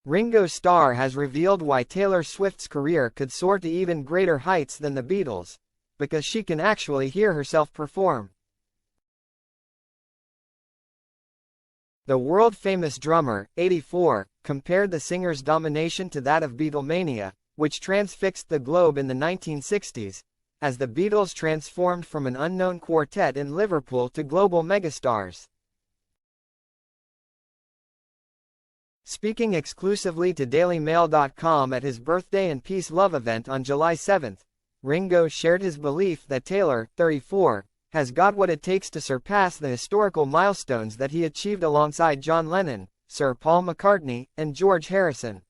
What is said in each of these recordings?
Ringo Starr has revealed why Taylor Swift's career could soar to even greater heights than the Beatles, because she can actually hear herself perform. The world-famous drummer, 84, compared the singer's domination to that of Beatlemania, which transfixed the globe in the 1960s, as the Beatles transformed from an unknown quartet in Liverpool to global megastars. Speaking exclusively to DailyMail.com at his Birthday and Peace Love event on July 7, Ringo shared his belief that Taylor, 34, has got what it takes to surpass the historical milestones that he achieved alongside John Lennon, Sir Paul McCartney, and George Harrison.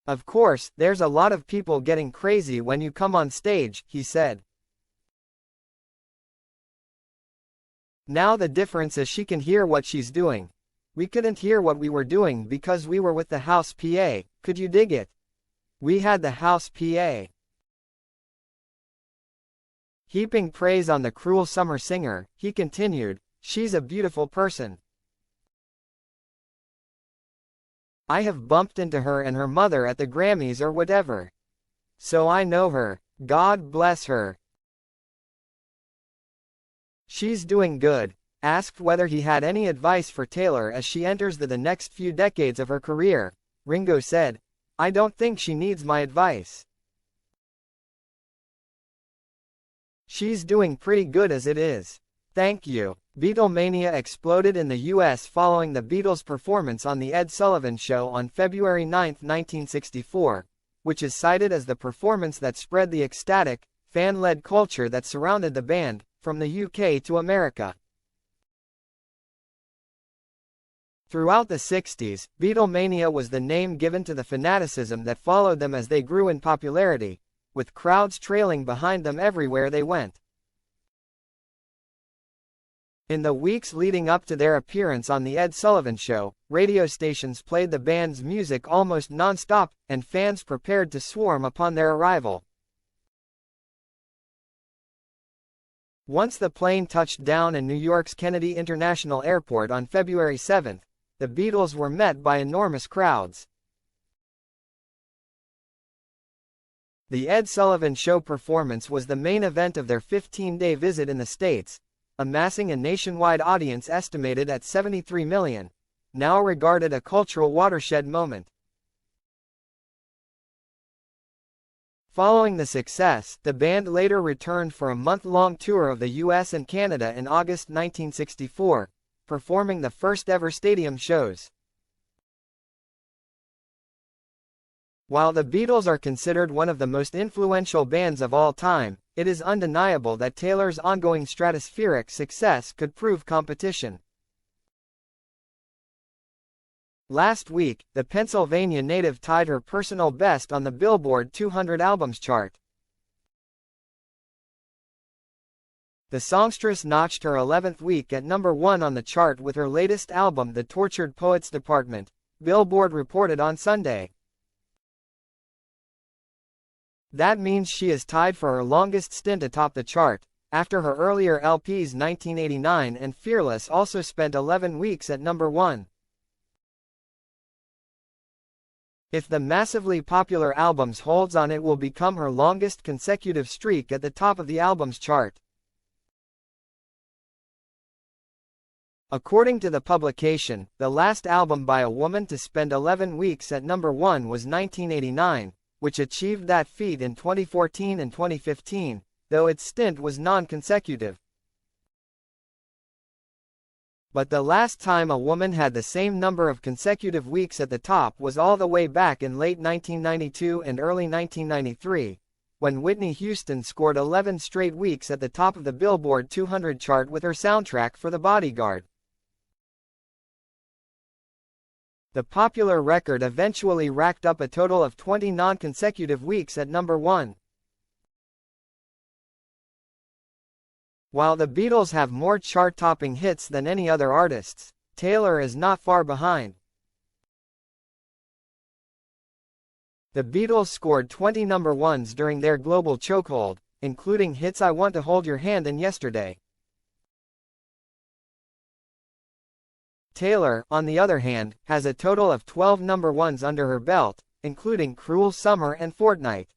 "Of course, there's a lot of people getting crazy when you come on stage," he said. "Now the difference is she can hear what she's doing. We couldn't hear what we were doing because we were with the house PA, could you dig it? We had the house PA." Heaping praise on the cruel summer singer, he continued, "She's a beautiful person. I have bumped into her and her mother at the Grammys or whatever. So I know her. God bless her. She's doing good." Asked whether he had any advice for Taylor as she enters the next few decades of her career, Ringo said, "I don't think she needs my advice. She's doing pretty good as it is. Thank you." Beatlemania exploded in the US following the Beatles' performance on The Ed Sullivan Show on February 9, 1964, which is cited as the performance that spread the ecstatic, fan-led culture that surrounded the band, from the UK to America. Throughout the 60s, Beatlemania was the name given to the fanaticism that followed them as they grew in popularity, with crowds trailing behind them everywhere they went. In the weeks leading up to their appearance on The Ed Sullivan Show, radio stations played the band's music almost non-stop, and fans prepared to swarm upon their arrival. Once the plane touched down in New York's Kennedy International Airport on February 7, the Beatles were met by enormous crowds. The Ed Sullivan Show performance was the main event of their 15-day visit in the States, amassing a nationwide audience estimated at 73 million, now regarded a cultural watershed moment. Following the success, the band later returned for a month-long tour of the US and Canada in August 1964, performing the first-ever stadium shows. While the Beatles are considered one of the most influential bands of all time, it is undeniable that Taylor's ongoing stratospheric success could prove competition. Last week, the Pennsylvania native tied her personal best on the Billboard 200 Albums chart. The songstress notched her 11th week at number 1 on the chart with her latest album The Tortured Poets Department, Billboard reported on Sunday. That means she is tied for her longest stint atop the chart, after her earlier LPs 1989 and Fearless also spent 11 weeks at number 1. If the massively popular albums holds on, it will become her longest consecutive streak at the top of the albums chart. According to the publication, the last album by a woman to spend 11 weeks at number 1 was 1989, which achieved that feat in 2014 and 2015, though its stint was non-consecutive. But the last time a woman had the same number of consecutive weeks at the top was all the way back in late 1992 and early 1993, when Whitney Houston scored 11 straight weeks at the top of the Billboard 200 chart with her soundtrack for The Bodyguard. The popular record eventually racked up a total of 20 non-consecutive weeks at number 1. While the Beatles have more chart-topping hits than any other artists, Taylor is not far behind. The Beatles scored 20 number 1s during their global chokehold, including hits I Want to Hold Your Hand and Yesterday. Taylor, on the other hand, has a total of 12 number ones under her belt, including Cruel Summer and Fortnight.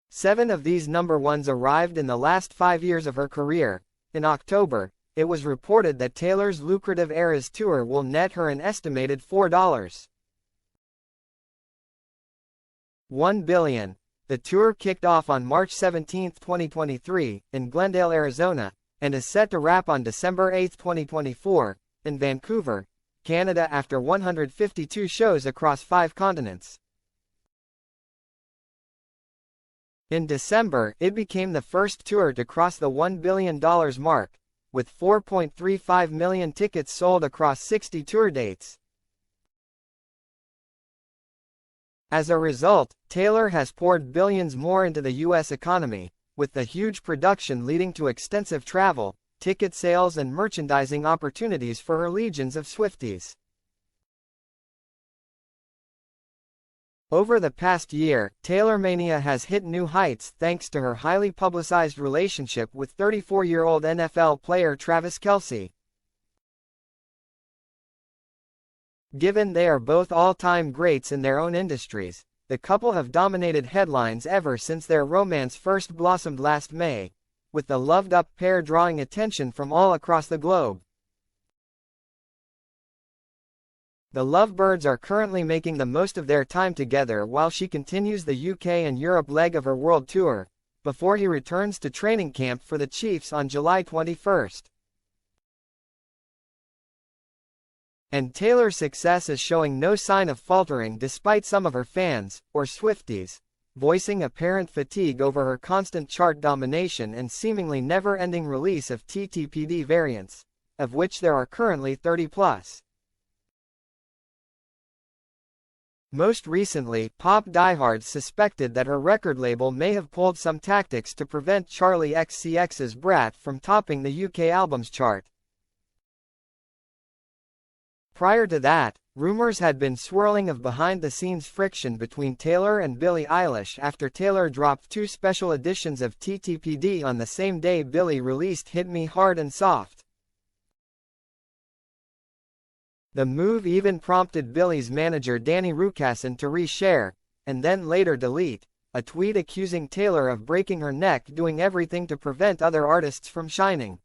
7 of these number ones arrived in the last 5 years of her career. In October, it was reported that Taylor's lucrative Eras tour will net her an estimated $4.1 billion. The tour kicked off on March 17, 2023, in Glendale, Arizona, and is set to wrap on December 8, 2024, in Vancouver, Canada after 152 shows across 5 continents. In December, it became the first tour to cross the $1 billion mark, with 4.35 million tickets sold across 60 tour dates. As a result, Taylor has poured billions more into the U.S. economy, with the huge production leading to extensive travel, ticket sales and merchandising opportunities for her legions of Swifties. Over the past year, Taylormania has hit new heights thanks to her highly publicized relationship with 34-year-old NFL player Travis Kelce. Given they are both all-time greats in their own industries, the couple have dominated headlines ever since their romance first blossomed last May, with the loved-up pair drawing attention from all across the globe. The lovebirds are currently making the most of their time together while she continues the UK and Europe leg of her world tour, before he returns to training camp for the Chiefs on July 21. And Taylor's success is showing no sign of faltering despite some of her fans, or Swifties, voicing apparent fatigue over her constant chart domination and seemingly never-ending release of TTPD variants, of which there are currently 30+. Most recently, pop diehards suspected that her record label may have pulled some tactics to prevent Charli XCX's Brat from topping the UK albums chart. Prior to that, rumors had been swirling of behind-the-scenes friction between Taylor and Billie Eilish after Taylor dropped 2 special editions of TTPD on the same day Billie released Hit Me Hard and Soft. The move even prompted Billie's manager Danny Rucassen to reshare, and then later delete, a tweet accusing Taylor of breaking her neck doing everything to prevent other artists from shining.